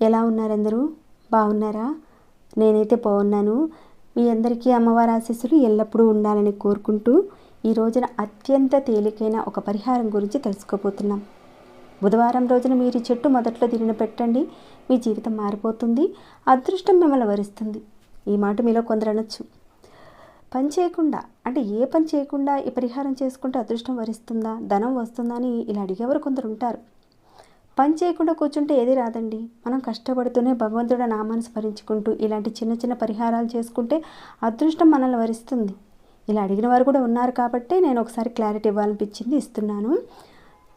ఎలా ఉన్నారు అందరూ? బాగున్నారా? నేనైతే బాగున్నాను. మీ అందరికీ అమ్మవారి ఆశీస్సులు ఎల్లప్పుడూ ఉండాలని కోరుకుంటూ ఈ రోజున అత్యంత తేలికైన ఒక పరిహారం గురించి తెలుసుకోబోతున్నాం. బుధవారం రోజున మీరు చెట్టు మొదట్లో దీనిని పెట్టండి, మీ జీవితం మారిపోతుంది, అదృష్టం మిమ్మల్ని వరిస్తుంది. ఈ మాట మీలో కొందరు అనొచ్చు, పని చేయకుండా అంటే ఏ పని చేయకుండా ఈ పరిహారం చేసుకుంటే అదృష్టం వరిస్తుందా, ధనం వస్తుందా అని ఇలా అడిగేవారు కొందరు ఉంటారు. పని చేయకుండా కూర్చుంటే ఏది రాదండి. మనం కష్టపడుతూనే భగవంతుడి నామాన్ని స్మరించుకుంటూ ఇలాంటి చిన్న చిన్న పరిహారాలు చేసుకుంటే అదృష్టం మనల్ని వరిస్తుంది. ఇలా అడిగిన వారు కూడా ఉన్నారు కాబట్టి నేను ఒకసారి క్లారిటీ ఇవ్వాలనిపించింది, ఇస్తున్నాను.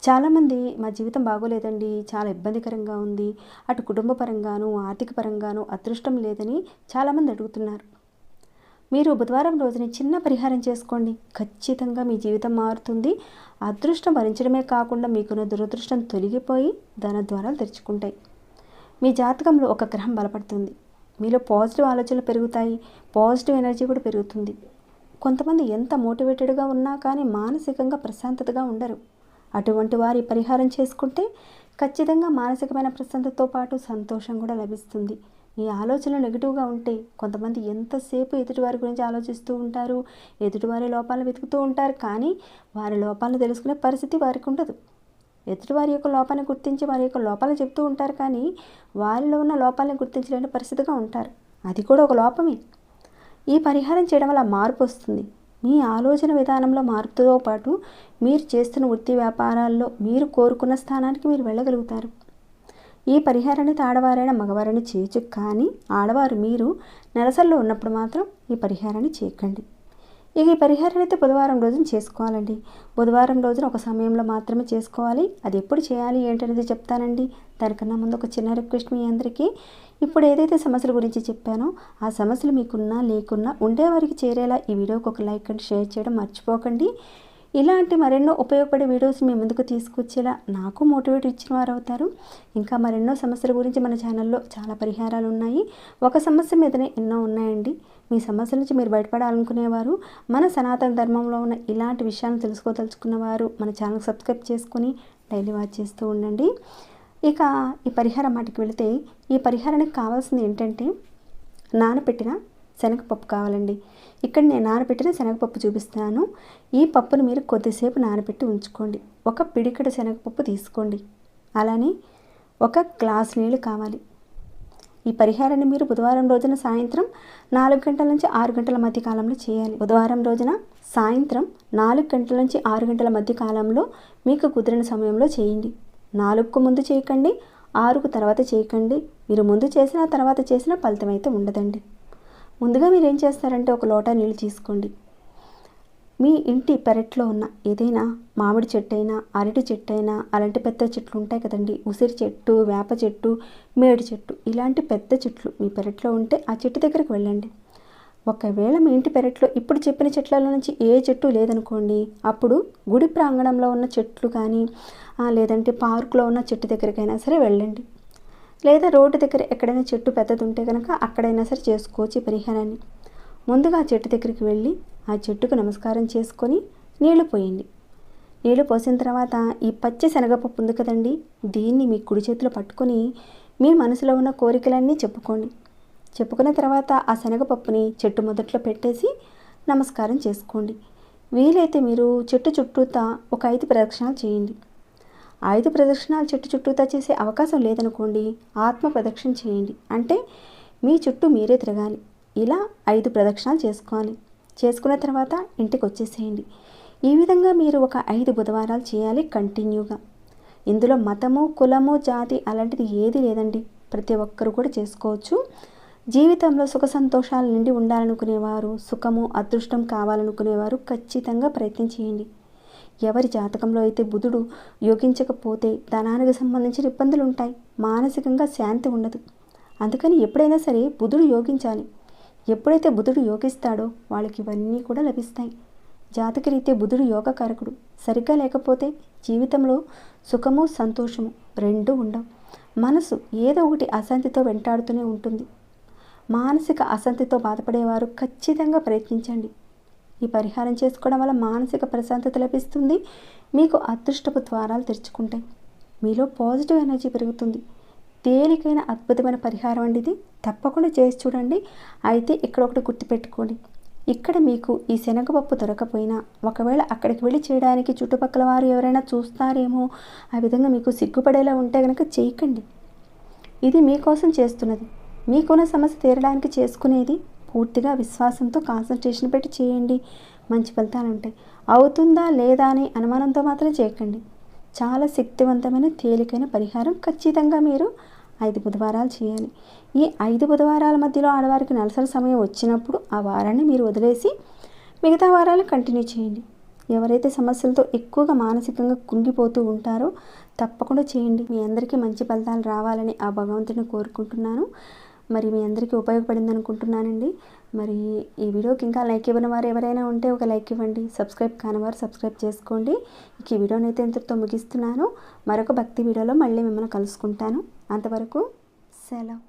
చాలామంది మా జీవితం బాగోలేదండి, చాలా ఇబ్బందికరంగా ఉంది, అటు కుటుంబ పరంగాను ఆర్థిక పరంగాను అదృష్టం లేదని చాలామంది అడుగుతున్నారు. మీరు బుధవారం రోజుని చిన్న పరిహారం చేసుకోండి, ఖచ్చితంగా మీ జీవితం మారుతుంది. అదృష్టం భరించడమే కాకుండా మీకున్న దురదృష్టం తొలగిపోయి ధన ద్వారాలు తెరుచుకుంటాయి. మీ జాతకంలో ఒక గ్రహం బలపడుతుంది, మీలో పాజిటివ్ ఆలోచనలు పెరుగుతాయి, పాజిటివ్ ఎనర్జీ కూడా పెరుగుతుంది. కొంతమంది ఎంత మోటివేటెడ్గా ఉన్నా కానీ మానసికంగా ప్రశాంతతగా ఉండరు. అటువంటి వారి పరిహారం చేసుకుంటే ఖచ్చితంగా మానసికమైన ప్రశాంతతతో పాటు సంతోషం కూడా లభిస్తుంది. మీ ఆలోచనలు నెగిటివ్గా ఉంటే కొంతమంది ఎంతసేపు ఎదుటివారి గురించి ఆలోచిస్తూ ఉంటారు, ఎదుటివారి లోపాలను వెతుకుతూ ఉంటారు, కానీ వారి లోపాలను తెలుసుకునే పరిస్థితి వారికి ఉండదు. ఎదుటివారి యొక్క లోపాన్ని గుర్తించి వారి యొక్క లోపాలను చెప్తూ ఉంటారు, కానీ వారిలో ఉన్న లోపాలను గుర్తించలేని పరిస్థితిగా ఉంటారు. అది కూడా ఒక లోపమే. ఈ పరిహారం చేయడం వల్ల మార్పు వస్తుంది. మీ ఆలోచన విధానంలో మార్పుతో పాటు మీరు చేస్తున్న వృత్తి వ్యాపారాల్లో మీరు కోరుకున్న స్థానానికి మీరు వెళ్ళగలుగుతారు. ఈ పరిహారాన్ని ఆడవారైనా మగవారైనా చేయొచ్చు, కానీ ఆడవారు మీరు నెలసల్లో ఉన్నప్పుడు మాత్రం ఈ పరిహారాన్ని చేయకండి. ఇక ఈ పరిహారాన్ని అయితే బుధవారం రోజున చేసుకోవాలండి. బుధవారం రోజున ఒక సమయంలో మాత్రమే చేసుకోవాలి. అది ఎప్పుడు చేయాలి ఏంటనేది చెప్తానండి. దానికన్నా ముందు ఒక చిన్న రిక్వెస్ట్ మీ అందరికీ. ఇప్పుడు ఏదైతే సమస్యల గురించి చెప్పానో ఆ సమస్యలు మీకున్నా లేకున్నా ఉండేవారికి చేరేలా ఈ వీడియోకి ఒక లైక్ అండ్ షేర్ చేయడం మర్చిపోకండి. ఇలాంటి మరెన్నో ఉపయోగపడే వీడియోస్ మీ ముందుకు తీసుకొచ్చేలా నాకు మోటివేట్ ఇచ్చిన వారు అవుతారు. ఇంకా మరెన్నో సమస్యల గురించి మన ఛానల్లో చాలా పరిహారాలు ఉన్నాయి. ఒక సమస్య మీదనే ఎన్నో ఉన్నాయండి. మీ సమస్యల నుంచి మీరు బయటపడాలనుకునేవారు, మన సనాతన ధర్మంలో ఉన్న ఇలాంటి విషయాలను తెలుసుకోదలుచుకున్నవారు మన ఛానల్ సబ్స్క్రైబ్ చేసుకుని డైలీ వాచ్ చేస్తూ ఉండండి. ఇక ఈ పరిహారం మాటకి వెళితే, ఈ పరిహారానికి కావాల్సింది ఏంటంటే నానబెట్టిన శనగపప్పు కావాలండి. ఇక్కడ నేను నానబెట్టిన శనగపప్పు చూపిస్తాను. ఈ పప్పును మీరు కొద్దిసేపు నానబెట్టి ఉంచుకోండి. ఒక పిడికెడు శనగపప్పు తీసుకోండి. అలానే ఒక గ్లాస్ నీళ్ళు కావాలి. ఈ పరిహారాన్ని మీరు బుధవారం రోజున సాయంత్రం 4 గంటల నుంచి 6 గంటల మధ్య కాలంలో చేయాలి. బుధవారం రోజున సాయంత్రం 4 గంటల నుంచి 6 గంటల మధ్య కాలంలో మీకు కుదిరిన సమయంలో చేయండి. 4కు ముందు చేయకండి, 6కు తర్వాత చేయకండి. మీరు ముందు చేసినా తర్వాత చేసినా ఫలితం అయితే ఉండదండి. ముందుగా మీరు ఏం చేస్తారంటే ఒక లోటా నీళ్ళు తీసుకోండి. మీ ఇంటి పెరట్లో ఉన్న ఏదైనా మామిడి చెట్టు అయినా అరటి చెట్టు అయినా అలాంటి పెద్ద చెట్లు ఉంటాయి కదండి, ఉసిరి చెట్టు, వేప చెట్టు, మేడి చెట్టు, ఇలాంటి పెద్ద చెట్లు మీ పెరట్లో ఉంటే ఆ చెట్టు దగ్గరికి వెళ్ళండి. ఒకవేళ మీ ఇంటి పెరట్లో ఇప్పుడు చెప్పిన చెట్లలో నుంచి ఏ చెట్టు లేదనుకోండి, అప్పుడు గుడి ప్రాంగణంలో ఉన్న చెట్లు కానీ లేదంటే పార్కులో ఉన్న చెట్టు దగ్గరికైనా సరే వెళ్ళండి. లేదా రోడ్డు దగ్గర ఎక్కడైనా చెట్టు పెద్దది ఉంటే కనుక అక్కడైనా సరే చేసుకోవచ్చు ఈ పరిహారాన్ని. ముందుగా ఆ చెట్టు దగ్గరికి వెళ్ళి ఆ చెట్టుకు నమస్కారం చేసుకొని నీళ్లు పోయండి. నీళ్లు పోసిన తర్వాత ఈ పచ్చి శనగపప్పు ఉంది కదండి, దీన్ని మీ కుడి చేతిలో పట్టుకొని మీ మనసులో ఉన్న కోరికలన్నీ చెప్పుకోండి. చెప్పుకున్న తర్వాత ఆ శనగపప్పుని చెట్టు మొదట్లో పెట్టేసి నమస్కారం చేసుకోండి. వీలైతే మీరు చెట్టు చుట్టూతా ఒక 5 ప్రదక్షిణాలు చేయండి. 5 ప్రదక్షిణాలు చెట్టు చుట్టూతా చేసే అవకాశం లేదనుకోండి, ఆత్మ ప్రదక్షిణ చేయండి. అంటే మీ చుట్టూ మీరే తిరగాలి. ఇలా 5 ప్రదక్షిణాలు చేసుకోవాలి. చేసుకున్న తర్వాత ఇంటికి వచ్చేసేయండి. ఈ విధంగా మీరు ఒక 5 బుధవారాలు చేయాలి కంటిన్యూగా. ఇందులో మతము, కులము, జాతి అలాంటిది ఏది లేదండి. ప్రతి ఒక్కరు కూడా చేసుకోవచ్చు. జీవితంలో సుఖ సంతోషాలు నిండి ఉండాలనుకునేవారు, సుఖము అదృష్టం కావాలనుకునేవారు ఖచ్చితంగా ప్రయత్నం చేయండి. ఎవరి జాతకంలో అయితే బుధుడు యోగించకపోతే ధనానికి సంబంధించిన ఇబ్బందులు ఉంటాయి, మానసికంగా శాంతి ఉండదు. అందుకని ఎప్పుడైనా సరే బుధుడు యోగించాలి. ఎప్పుడైతే బుధుడు యోగిస్తాడో వాళ్ళకి ఇవన్నీ కూడా లభిస్తాయి. జాతకరీత్యా బుధుడు యోగకారకుడు. సరిగ్గా లేకపోతే జీవితంలో సుఖము సంతోషము రెండూ ఉండవు. మనసు ఏదో ఒకటి అశాంతితో వెంటాడుతూనే ఉంటుంది. మానసిక అశాంతితో బాధపడేవారు ఖచ్చితంగా ప్రయత్నించండి. ఈ పరిహారం చేసుకోవడం వల్ల మానసిక ప్రశాంతత లభిస్తుంది. మీకు అదృష్టపు ద్వారాలు తెరుచుకుంటాయి. మీలో పాజిటివ్ ఎనర్జీ పెరుగుతుంది. తేలికైన అద్భుతమైన పరిహారం అండి ఇది. తప్పకుండా చేసి చూడండి. అయితే ఇక్కడ ఒకటి గుర్తుపెట్టుకోండి. ఇక్కడ మీకు ఈ శనగపప్పు దొరకపోయినా ఒకవేళ అక్కడికి వెళ్ళి చేయడానికి చుట్టుపక్కల వారు ఎవరైనా చూస్తారేమో, ఆ విధంగా మీకు సిగ్గుపడేలా ఉంటే కనుక చేయకండి. ఇది మీకోసం చేస్తున్నది. మీకున్న సమస్య తీరడానికి చేసుకునేది. పూర్తిగా విశ్వాసంతో కాన్సన్ట్రేషన్ పెట్టి చేయండి. మంచి ఫలితాలు ఉంటాయి. అవుతుందా లేదా అని అనుమానంతో మాత్రం చేయకండి. చాలా శక్తివంతమైన తేలికైన పరిహారం. ఖచ్చితంగా మీరు 5 బుధవారాలు చేయాలి. ఈ 5 బుధవారాల మధ్యలో ఆడవారికి నెలసరి సమయం వచ్చినప్పుడు ఆ వారాన్ని మీరు వదిలేసి మిగతా వారాలు కంటిన్యూ చేయండి. ఎవరైతే సమస్యలతో ఎక్కువగా మానసికంగా కుంగిపోతూ ఉంటారో తప్పకుండా చేయండి. మీ అందరికీ మంచి ఫలితాలు రావాలని ఆ భగవంతుని కోరుకుంటున్నాను. మరి మీ అందరికీ ఉపయోగపడింది అనుకుంటున్నానండి. మరి ఈ వీడియోకి ఇంకా లైక్ ఇవ్వని వారు ఎవరైనా ఉంటే ఒక లైక్ ఇవ్వండి. సబ్స్క్రైబ్ కానివారు సబ్స్క్రైబ్ చేసుకోండి. ఈ వీడియోని అయితే ఇంతటితో ముగిస్తున్నాను. మరొక భక్తి వీడియోలో మళ్ళీ మిమ్మల్ని కలుసుకుంటాను. అంతవరకు సెలవు.